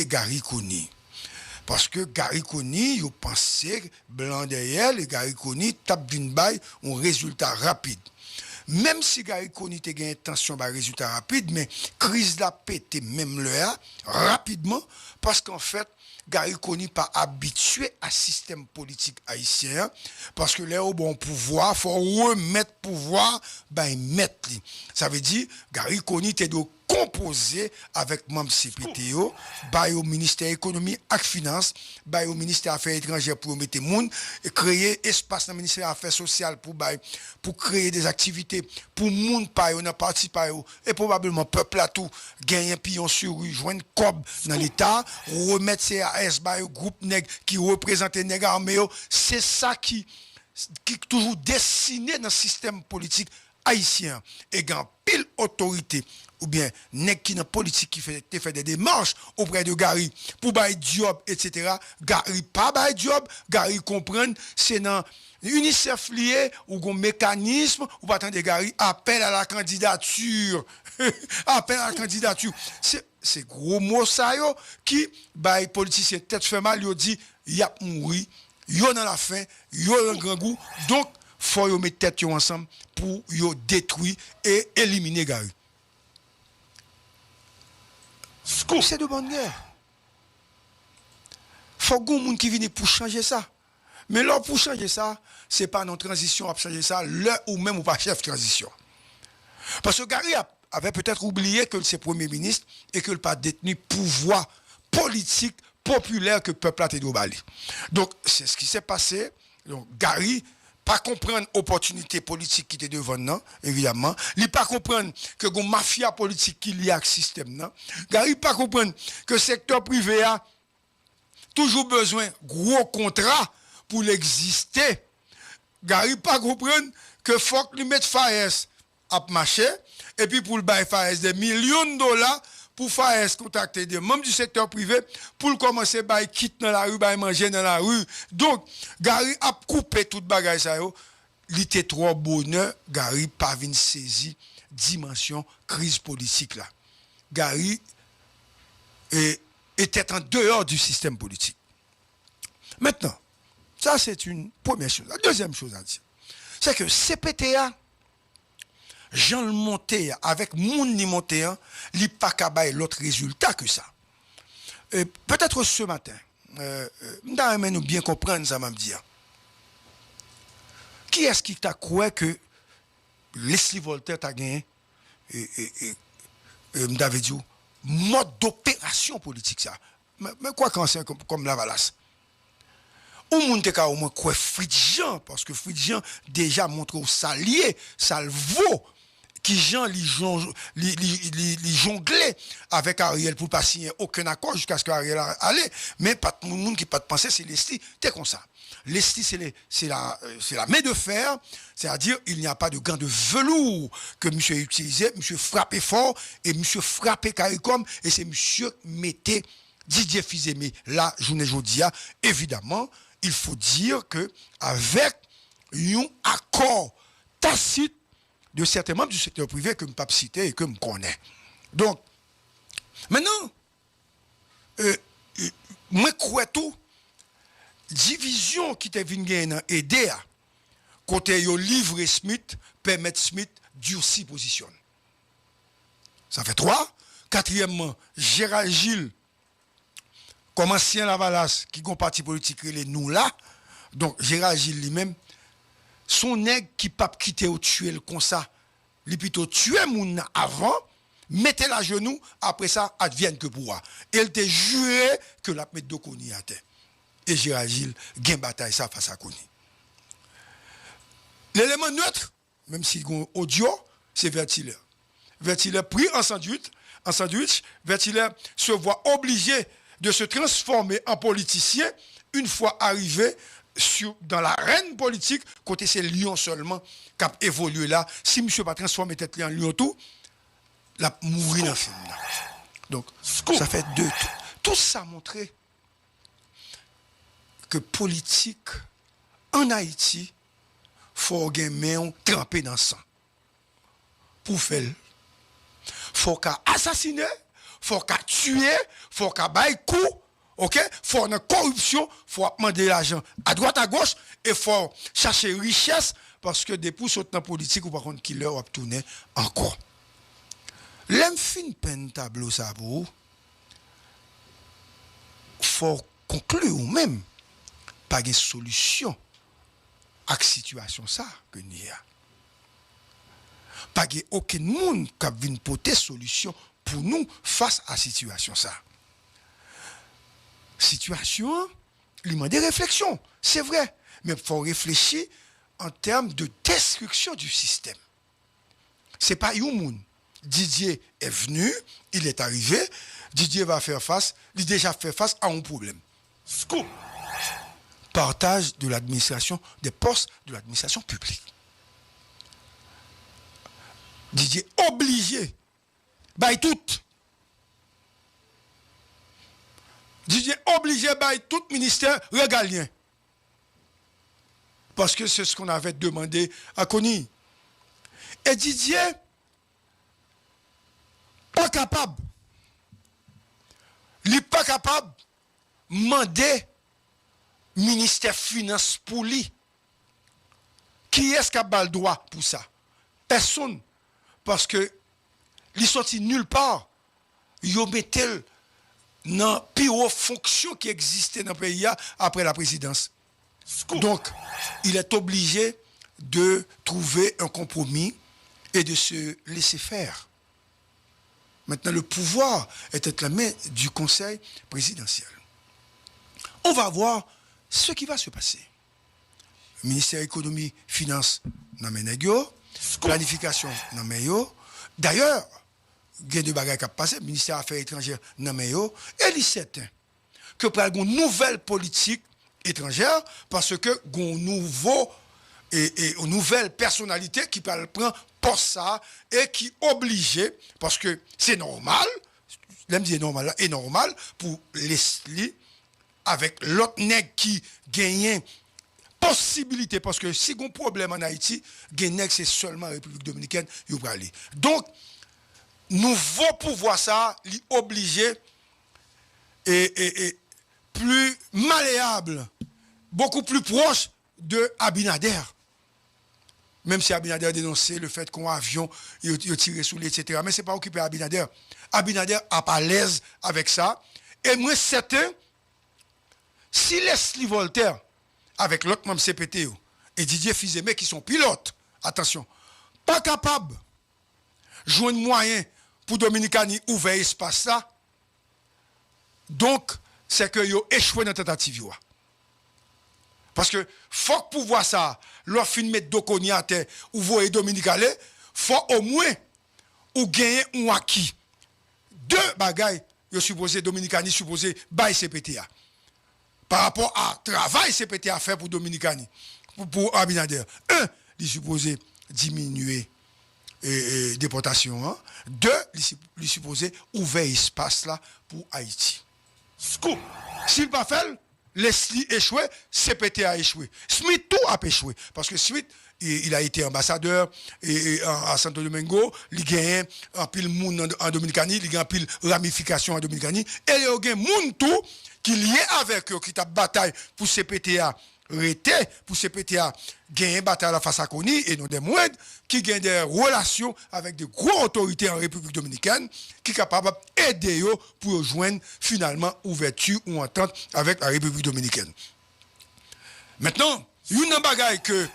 Gary Koni. Parce que Gary Koni, il pensait, blanc derrière, et Gary Koni tape d'une baille un résultat rapide. Même si Gary Koni a une intention de résultat rapide, mais crise l'a pété même là, rapidement, parce qu'en fait, Gary Koni pas habitué à système politique haïtien, parce que là, au bon pouvoir, il faut remettre pouvoir, ben, mettre. Ça veut dire, Gary Koni était de composé avec membre CPTO, au ministère économie et finance, au ministère affaires étrangères pour mettre monde, créer espace dans le ministère affaires sociales pour créer des activités pour monde pa yo, parti pa yo, et probablement peuple à tout gagner pillon sur rue, joindre cob dans l'état, remettre CAS au groupe nèg qui représente nèg armé, c'est ça qui toujours dessiné dans le système politique haïtien et grand pile autorité ou bien nèg qui dans politique qui fait des démarches auprès de Gary pour bail job etc. Gary pas bail job, Gary comprendre c'est dans UNICEF lié ou un mécanisme ou pas attendre Gary appel à la candidature appel à la candidature c'est gros mot ça yo qui bail politicien tête fait mal yo dit y a mouri yo dans la fin yo dans grand goût donc faut yo mettre tête yo ensemble pour yo détruire et éliminer Gary. C'est de bonne guerre. Faut que monde qui vienne pour changer ça. Mais là pour changer ça, c'est pas notre transition à changer ça, là ou même ou pas chef transition. Parce que Gary avait peut-être oublié que c'est premier ministre et que le pas détenu pouvoir politique populaire que le peuple a été dobali. Donc c'est ce qui s'est passé. Donc Gary pas comprendre opportunité politique qui était devant nous, évidemment. Il pas comprendre que une mafia politique qui y a avec système non. Gary pas comprendre que le secteur privé a toujours besoin gros contrat pour l'exister. Gary pas comprendre que faut qu'il mette FAES à marcher et puis pour le bail FAES des millions de dollars pour FAES contacter des membres du secteur privé pour commencer à quitter dans la rue, à manger dans la rue. Donc, Gary a coupé toute bagaille ça yo. Il était trop bonheur, Gary pas vinn saisi dimension crise politique là. Gary était en dehors du système politique. Maintenant, ça c'est une première chose. La deuxième chose à dire, c'est que CPTA Jean le monté avec moun ni monté, li pas kabay l'autre résultat que ça. Peut-être ce matin, nous bien comprendre ça m'a dire. Qui est-ce qui t'a cru que Leslie Voltaire t'a gagné m'avait dit mode d'opération politique ça. Mais quoi quand c'est comme la valasse. Ou moun te ka au moins quoi Fridjean parce que Fridjean déjà montre au salier, ça le vaut qui Jean li jonglait avec Ariel pour pas signer aucun accord jusqu'à ce qu'Ariel allait mais pas tout le monde qui pas de penser c'est Leslie t'es comme ça Leslie c'est la main de fer c'est-à-dire il n'y a pas de gants de velours que monsieur utilisait monsieur frappait fort et monsieur frappait CARICOM et c'est monsieur mettait Didier Fils-Aimé la journée jodia évidemment il faut dire que avec un accord tacite de certains membres du secteur privé que je ne peux pas citer et que je connais. Donc, maintenant, moi, crois tout, division qui te vient aider à côté yo livre Smith, permettre Smith durcir position. Ça fait 3. Quatrièmement, Gérald Gilles, comme ancien Lavalas, qui est un parti politique, il est nous là. Donc, Gérald Gilles lui-même, son nègre qui pas quitter ou tuer le comme ça, li plutôt tuer moun avant, mettez la genou, après ça, advienne que pourra. Elle te juré que la mettre de Koni à terre. Et Gérald Gilles, gain bataille ça face à Koni. L'élément neutre, même si il audio, c'est Vertiller. Vertiller pris en sandwich, Vertiller se voit obligé de se transformer en politicien une fois arrivé dans l'arène politique, côté c'est Lyon seulement qui a évolué là. Si monsieur pas transformé tête en Lyon tout, la mourir dans le film. Donc, ça fait deux. Tout ça montré que politique en Haïti, faut gagner tremper dans le sang. Pour faire, faut qu'à assassiner, faut qu'à tuer, faut qu'à bailler coup, OK? Faut une corruption, faut demander l'argent à droite à gauche et faut chercher richesse parce que des pouces autant politique ou par contre qui leur a tourné encore. L'aime fin peine tableau ça pour faut conclure ou même pas de solution à la situation ça que nous a. Pas de aucun monde qui vient porter solution pour nous face à la situation ça. Situation, il demande des réflexions, c'est vrai, mais il faut réfléchir en termes de destruction du système. C'est pas Youmoun. Didier est venu, il est arrivé, Didier va faire face, il a déjà fait face à un problème. Scoop. Partage de l'administration, des postes de l'administration publique. Didier obligé, by tout. Didier obligé by tout ministère régalien. Parce que c'est ce qu'on avait demandé à Kony. Et Didier, pas capable. Il n'est pas capable de demander ministère Finance pour lui. Qui est-ce qui a le droit pour ça? Personne. Parce que il sorti nulle part. Il mettait dans la pire fonction qui existait dans le pays après la présidence. Donc, il est obligé de trouver un compromis et de se laisser faire. Maintenant, le pouvoir est entre la main du Conseil présidentiel. On va voir ce qui va se passer. Le ministère économie, finance, n'a planification, n'a D'ailleurs, il y a deux bagages qui ont passé, le ministère des Affaires étrangères, n'a et il est certain que pour une nouvelle politique étrangère, parce que une nouvelle personnalité qui peut prendre pour ça et qui obligé, parce que c'est normal, l'aime dire normal, est normal pour Leslie avec l'autre nègre qui gagne possibilité, parce que si on a un problème en Haïti, nègre c'est seulement la République dominicaine, il va aller. Donc, nouveau pouvoir ça, il obligé et plus malléable, beaucoup plus proche de Abinader. Même si Abinader a dénoncé le fait qu'on a un avion, il a tiré sous lui, etc. Mais ce n'est pas occupé à Abinader. Abinader n'a pas l'aise avec ça. Et moi, certain, si Leslie Voltaire, avec l'autre membre CPT, et Didier Fizemé, qui sont pilotes, attention, pas capable de jouer un moyen pour Dominicani ouvrir espace là, donc, c'est que yo échoué dans la tentative. Parce que faut que pour voir ça, leur fin mettre Dokoni à terre ou voyer Dominicané, faut au moins ou gagner un acquis. Deux bagailles, yo supposé Dominicani supposé bail CPTA. Par rapport à travail CPTA fait pour Dominicani, pour Abinader. Un, il supposé diminuer déportation. Hein. Deux, il supposé ouvrir espace là pour Haïti. Scoop. S'il pas fait, Leslie échoué, CPT a échoué. Smith tout a échoué. Parce que Smith, il a été ambassadeur à Santo Domingo, il gagne un pile monde en Dominicanie, il gagne un pile ramification en Dominicanie, et il y a un monde tout qui est lié avec eux, qui a bataille pour CPTA. Pour CPTA gagner une bataille face à Kony et non des moindres qui gagnent des relations avec de grosses autorités en République dominicaine qui sont capables d'aider pour rejoindre finalement ouverture ou entente avec la République dominicaine. Maintenant, une bagaille que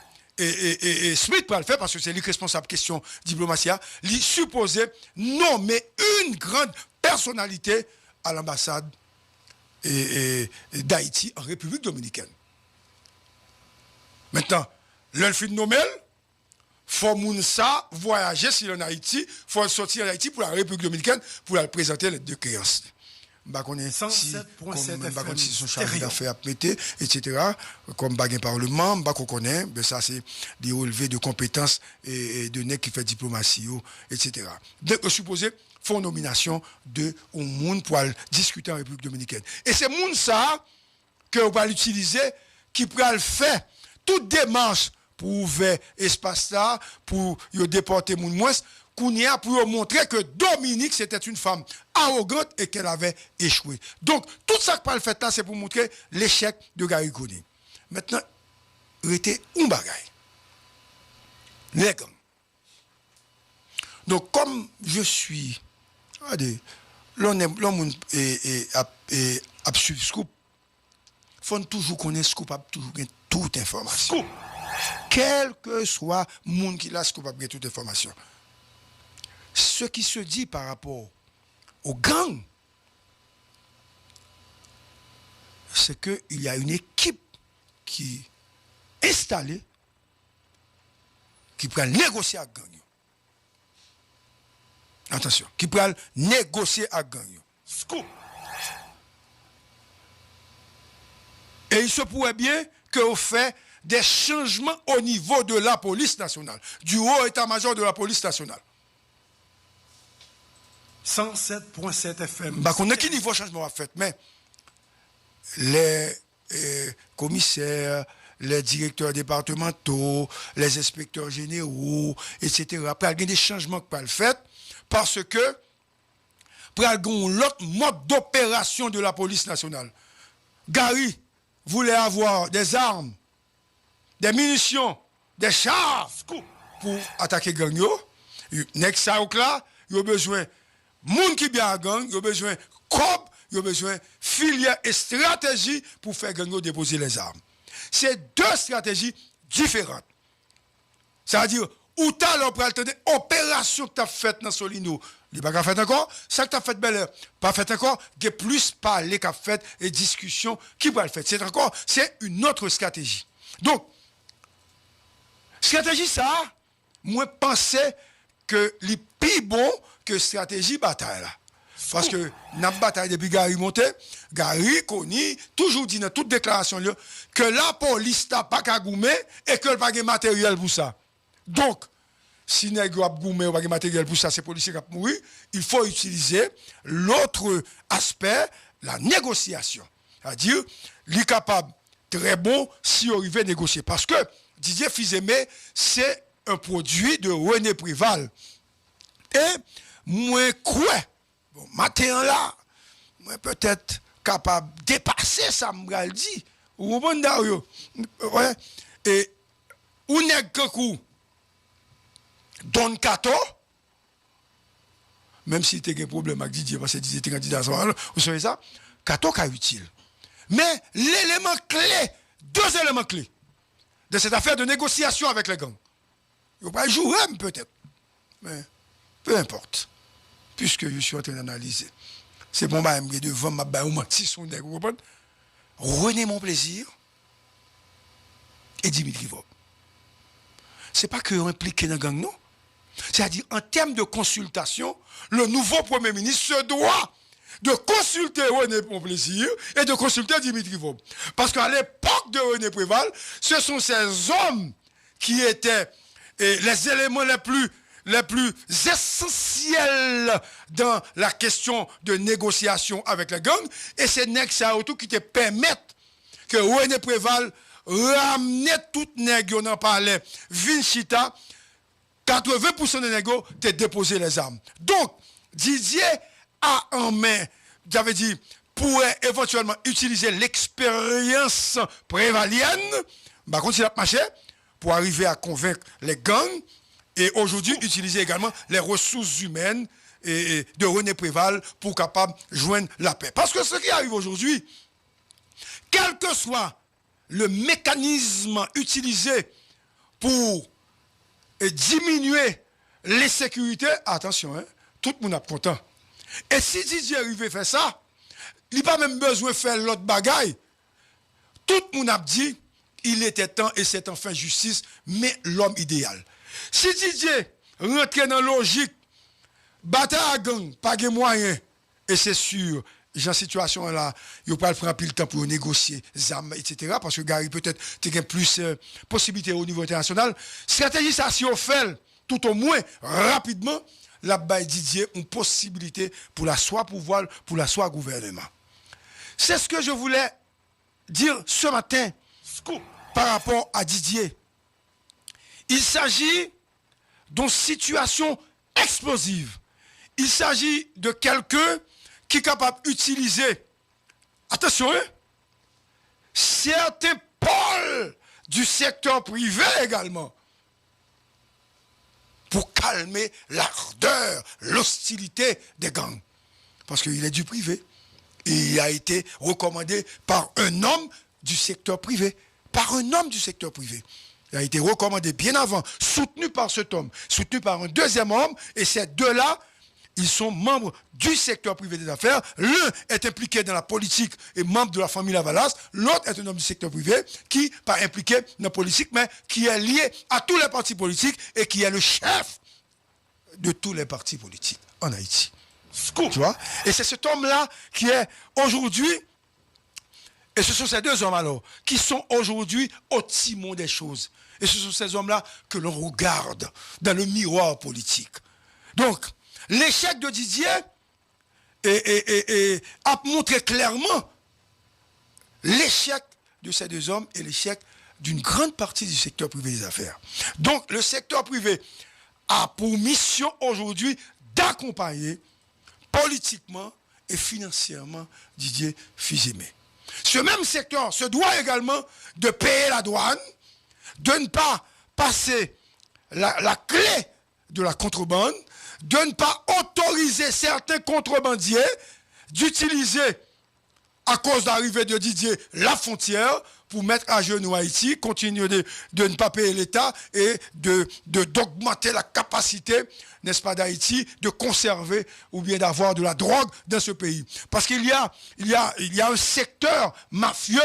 Smith peut le faire parce que c'est lui responsable question diplomatie, il supposé nommer une grande personnalité à l'ambassade d'Haïti en République dominicaine. Maintenant, l'elfine Nomel, faut moun ça voyager sur en Haïti, faut sortir en Haïti pour la République dominicaine pour la présenter les deux créances. Bah connaît si son chargé d'affaires à péter, etc. Comme baguen parlement, bah qu'on connaît, ben ça c'est des relevés de compétences et de nèg qui fait diplomatie, etc. Donc supposé font nomination de un monde pour discuter en République dominicaine. Et c'est moun ça que on va l'utiliser qui pourra le faire toute démarche pour ouvrir espace là, pour déporter moun moins, Kounia pour montrer que Dominique, c'était une femme arrogante et qu'elle avait échoué. Donc, tout ça que le fait là, c'est pour montrer l'échec de Gary Coney. Maintenant, il était un bagay. Les gangs. Donc, comme je suis, regardez, l'homme est suivre Scoop, il faut toujours connaître Scoop, toujours gagner toute information. Scoop. Quel que soit le monde qui l'a Scoop, gagner toute information. Ce qui se dit par rapport aux gangs, c'est qu'il y a une équipe qui est installée, qui peut négocier avec gang. Attention, qui peut négocier avec gang. Scoop. Et il se pourrait bien qu'on fait des changements au niveau de la police nationale, du haut état-major de la police nationale. 107.7 FM. Bah, on a quel niveau de changement à faire, mais les commissaires, les directeurs départementaux, les inspecteurs généraux, etc. Après, il y a des changements qui peuvent le faire parce que pour l'autre mode d'opération de la police nationale. Gary voulait avoir des armes, des munitions, des chars pour attaquer gang yo. Nek sa ou là, il a besoin moun qui bien à gang, il a besoin cob, il a besoin filière et stratégie pour faire gang yo déposer les armes. C'est deux stratégies différentes. C'est-à-dire, où tu as l'opération que tu as faite dans Solino, il n'y a pas fait encore, ça que tu as fait Bel Air, pas fait encore, il y a plus parler qu'a fait et discussion qui va le faire. C'est une autre stratégie. Donc, stratégie ça, moi pensais que les plus bon que stratégie bataille là. Parce que dans la bataille depuis Gary monté, Gary Coney toujours dit dans toute déclaration là, que la police n'a pas qu'à goumer et que n'a pas de matériel pour ça. Donc, si nèg a goumer ou pas de matériel pour ça, c'est policiers qui ont mouru, il faut utiliser l'autre aspect, la négociation. C'est-à-dire, il est capable, très bon, si on arrive à négocier. Parce que Didier Fils-Aimé, c'est un produit de René Préval. Et moi, quoi? Bon, matin là, moi peut-être capable de dépasser ça, me dit. Ou bon Dario. Ouais. Et ou n'est que coup Don Kato, même si tu as un problème avec Didier, parce que Didier était candidat à ce moment-là, vous savez ça, Kato est utile. Mais l'élément clé, deux éléments clés de cette affaire de négociation avec les gangs, il ne va pas jouer peut-être, mais peu importe, puisque je suis en train d'analyser. C'est bon, je vais devant ma baie ou ma tisson, vous comprenez? René Mon Plaisir et Dimitri Vob. Ce n'est pas qu'ils ont impliqué dans le gang, non. C'est-à-dire, en termes de consultation, le nouveau Premier ministre se doit de consulter René Mon Plaisir et de consulter Dimitri Vob. Parce qu'à l'époque de René Préval, ce sont ces hommes qui étaient les éléments les plus essentiels dans la question de négociation avec les gangs. Et c'est Nexa Auto qui te permettent que René Préval ramène tout nègre dans palais Vinchita. 80% des négos t'ont déposé les armes. Donc, Didier a en main, j'avais dit, pourrait éventuellement utiliser l'expérience prévalienne, bah, quand il a marché, pour arriver à convaincre les gangs, et aujourd'hui utiliser également les ressources humaines et de René Préval pour capable joindre la paix. Parce que ce qui arrive aujourd'hui, quel que soit le mécanisme utilisé pour diminuer l'insécurité, attention, hein, tout le monde est content. Et si Didier arrive à faire ça, il n'a pas même besoin de faire l'autre bagaille. Tout le monde a dit, il était temps et c'est enfin justice, mais l'homme idéal. Si Didier rentre dans la logique, bataille à gang, pas de moyens, et c'est sûr, dans cette situation-là, il ne va pas prendre plus le temps pour négocier les armes, etc. Parce que Gary peut-être a plus possibilités au niveau international. Stratégie, ça, si on fait, tout au moins, rapidement, là-bas, Didier, une possibilité pour la soit pouvoir, pour la soit gouvernement. C'est ce que je voulais dire ce matin par rapport à Didier. Il s'agit d'une situation explosive. Il s'agit de quelqu'un qui est capable d'utiliser, attention, certains pôles du secteur privé également, pour calmer l'ardeur, l'hostilité des gangs. Parce qu'il est du privé. Et il a été recommandé par un homme du secteur privé. Par un homme du secteur privé. Il a été recommandé bien avant, soutenu par cet homme, soutenu par un deuxième homme, et ces deux-là, ils sont membres du secteur privé des affaires. L'un est impliqué dans la politique et membre de la famille Lavalas. L'autre est un homme du secteur privé qui, pas impliqué dans la politique, mais qui est lié à tous les partis politiques et qui est le chef de tous les partis politiques en Haïti. Tu vois? Et c'est cet homme-là qui est aujourd'hui, et ce sont ces deux hommes alors, qui sont aujourd'hui au timon des choses. Et ce sont ces hommes-là que l'on regarde dans le miroir politique. Donc, l'échec de Didier a montré clairement l'échec de ces deux hommes et l'échec d'une grande partie du secteur privé des affaires. Donc, le secteur privé a pour mission aujourd'hui d'accompagner politiquement et financièrement Didier Fils-Aimé. Ce même secteur se doit également de payer la douane, de ne pas passer la clé de la contrebande, de ne pas autoriser certains contrebandiers d'utiliser, à cause de l'arrivée de Didier, la frontière pour mettre à genoux Haïti, continuer de ne pas payer l'État et d'augmenter la capacité, n'est-ce pas, d'Haïti de conserver ou bien d'avoir de la drogue dans ce pays. Parce qu'il y a un secteur mafieux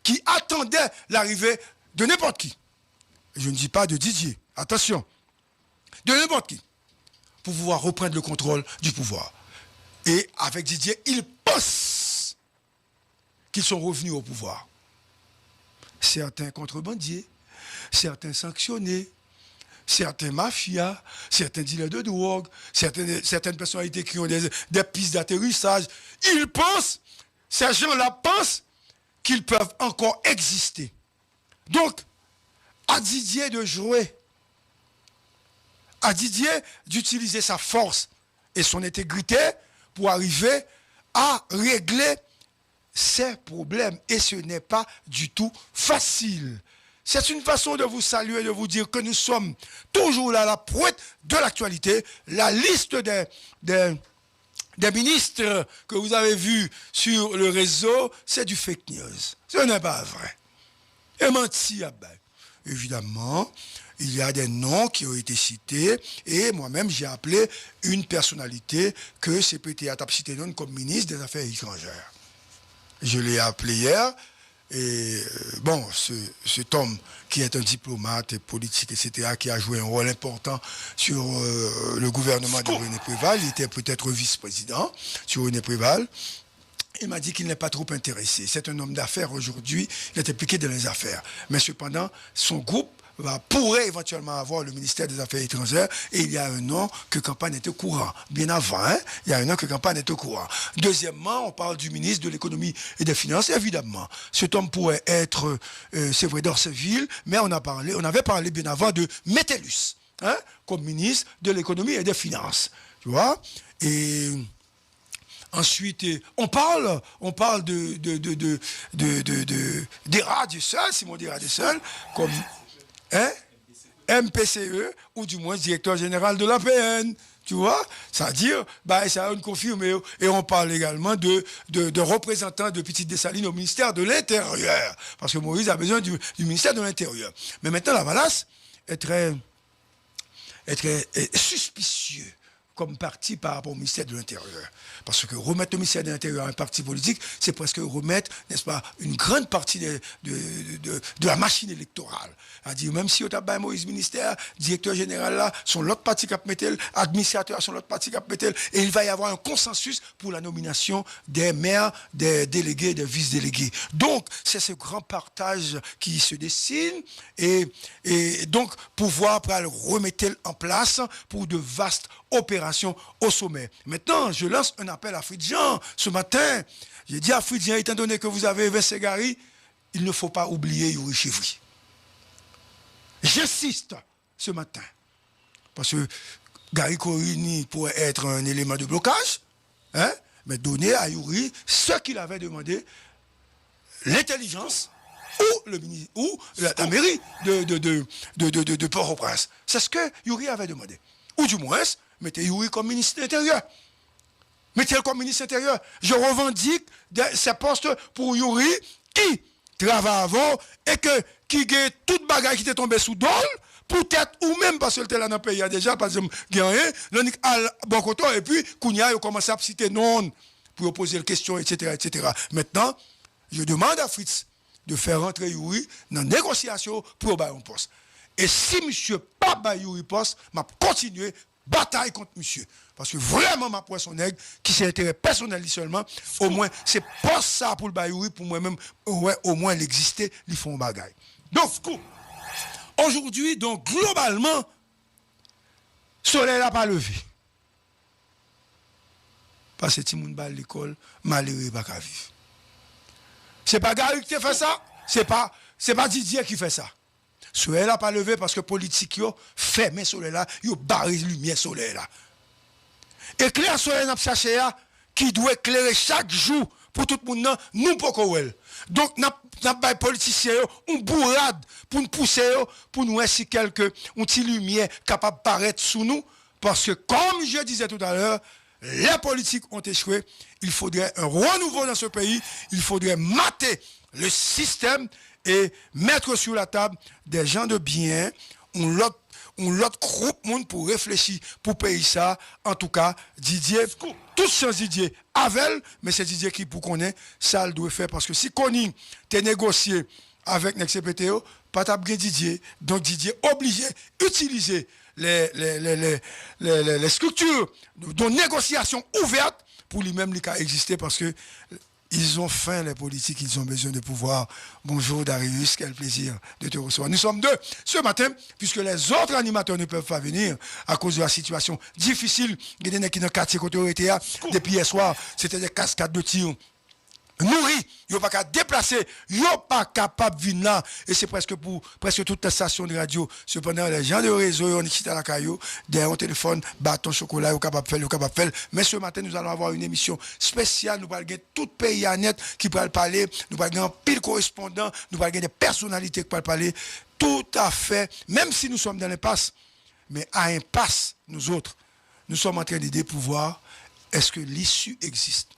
qui attendait l'arrivée de n'importe qui. Je ne dis pas de Didier, attention, de n'importe qui, pour pouvoir reprendre le contrôle du pouvoir. Et avec Didier, ils pensent qu'ils sont revenus au pouvoir. Certains contrebandiers, certains sanctionnés, certains mafias, certains dealers de drogue, certaines personnalités qui ont des pistes d'atterrissage, ils pensent, ces gens-là pensent qu'ils peuvent encore exister. Donc, à Didier de jouer, à Didier d'utiliser sa force et son intégrité pour arriver à régler ces problèmes. Et ce n'est pas du tout facile. C'est une façon de vous saluer, de vous dire que nous sommes toujours là à la pointe de l'actualité. La liste des ministres que vous avez vus sur le réseau, c'est du fake news. Ce n'est pas vrai. Et menti, évidemment, il y a des noms qui ont été cités et moi-même j'ai appelé une personnalité que CPT a cité comme ministre des Affaires étrangères. Je l'ai appelé hier et bon, cet homme qui est un diplomate politique, etc., qui a joué un rôle important sur le gouvernement de René Préval, il était peut-être vice-président sur René Préval. Il m'a dit qu'il n'est pas trop intéressé. C'est un homme d'affaires aujourd'hui, il est impliqué dans les affaires. Mais cependant, son groupe pourrait éventuellement avoir le ministère des Affaires étrangères et il y a un an que Campagne était au courant. Bien avant, il y a un an que Campagne était au courant. Deuxièmement, on parle du ministre de l'économie et des finances, évidemment. Cet homme pourrait être, c'est vrai, d'Orceville, mais on avait parlé bien avant de Métellus, comme ministre de l'économie et des finances. Tu vois? Et ensuite, on parle des radios seuls, Simon des radios seuls, comme MPCE, ou du moins directeur général de l'APN. Tu vois? C'est-à-dire, ça a une confirmée. Et on parle également de représentants de Petite Dessalines au ministère de l'Intérieur. Parce que Moïse a besoin du ministère de l'Intérieur. Mais maintenant, Lavalas est très suspicieux comme parti par rapport au ministère de l'Intérieur. Parce que remettre le ministère de l'Intérieur à un parti politique, c'est presque remettre, n'est-ce pas, une grande partie de la machine électorale. C'est-à-dire, même si on a Moïse ministère, directeur général là, son l'autre parti qui a mettre, administrateur son l'autre parti qui a mettre, et il va y avoir un consensus pour la nomination des maires, des délégués, des vice-délégués. Donc, c'est ce grand partage qui se dessine, et donc, pouvoir le remettre en place pour de vastes opération au sommet. Maintenant, je lance un appel à Fridjan. Ce matin, j'ai dit à Fridjan, étant donné que vous avez versé Gary, il ne faut pas oublier Yuri Chivri. J'insiste ce matin. Parce que Gary Conny pourrait être un élément de blocage, hein, mais donner à Yuri ce qu'il avait demandé, l'intelligence ou la mairie de Port-au-Prince. C'est ce que Yuri avait demandé. Ou du moins, mettez Yuri comme ministre de l'Intérieur. Mettez-le comme ministre de l'Intérieur. Je revendique ces postes pour Yuri qui travaille avant et qui a toute bagaille qui était tombée sous dol, peut-être ou même parce que était là dans le pays déjà, parce que gagné, l'on a bon côté, et puis Kounia a commencé à citer non pour poser les questions, etc., etc. Maintenant, je demande à Fritz de faire rentrer Yuri dans la négociation pour avoir un poste. Et si monsieur pas ba Yuri poste, m'a continué bataille contre monsieur. Parce que vraiment, ma poisson nègre, qui s'est intérêt personnel seulement, au moins, c'est pas ça pour le ba Yuri, pour moi-même, ouais, au moins, l'exister, ils font bagaille. Donc, aujourd'hui, donc, globalement, soleil n'a pas levé. Parce que si moun ba l'école, malheureux pas qu'à vivre. C'est pas Gary qui fait ça, c'est pas Didier qui fait ça. Soleil n'a pas levé parce que politique yo fermé soleil là, yo barré lumière soleil là. Éclair soleil n'a cherché qui doit éclairer chaque jour pour tout le monde, nous pas qu'on. Donc n'a pas politicien on bourrade pour nous pousser pour nous ainsi quelque une petite lumière capable de paraître sous nous parce que comme je disais tout à l'heure, les politiques ont échoué, il faudrait un renouveau dans ce pays, il faudrait mater le système et mettre sur la table des gens de bien, l'autre groupe monde pour réfléchir, pour payer ça. En tout cas, Didier, tout sans Didier, Avel, mais c'est Didier qui pour connaître, ça le doit faire. Parce que si Conny t'es négocié avec NexCPTO, pas t'as Didier, donc Didier obligé d'utiliser les structures de négociation ouvertes pour lui-même lui exister parce que ils ont faim, les politiques, ils ont besoin de pouvoir. Bonjour Darius, quel plaisir de te recevoir. Nous sommes deux ce matin, puisque les autres animateurs ne peuvent pas venir à cause de la situation difficile. Il y a des gens qui dans le quartier côté depuis hier soir, c'était des cascades de tirs. Nourri, ils pas qu'à déplacer, ils pas capable de venir là. Et c'est presque pour presque toute la station de radio. Cependant, les gens de réseau, on est à la caillou, derrière un téléphone, bâton, chocolat, ils capable de faire, Mais ce matin, nous allons avoir une émission spéciale. Nous allons tout pays à net qui pourra parler. Nous allons un pile correspondant. Nous allons des personnalités qui pourront parler. Tout à fait, même si nous sommes dans l'impasse, mais à impasse, nous autres, nous sommes en train d'aider pour voir est-ce que l'issue existe.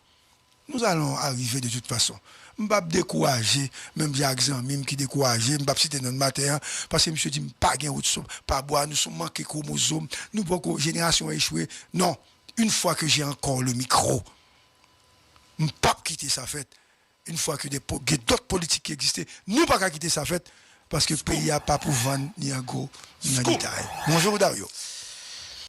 Nous allons arriver de toute façon. Je ne vais pas décourager, même j'ai un qui découragé, je ne vais pas citer notre matin, parce que monsieur dit, pas de route, pas boire, nous sommes manqués de chromosomes, nous avons une génération échouée. Non, une fois que j'ai encore le micro, je ne vais pas quitter sa fête. Une fois que d'autres politiques qui existaient, nous ne pouvons pas quitter sa fête, parce que le pays n'a pas pour vendre ni un gros, ni un détail. Bonjour Dario.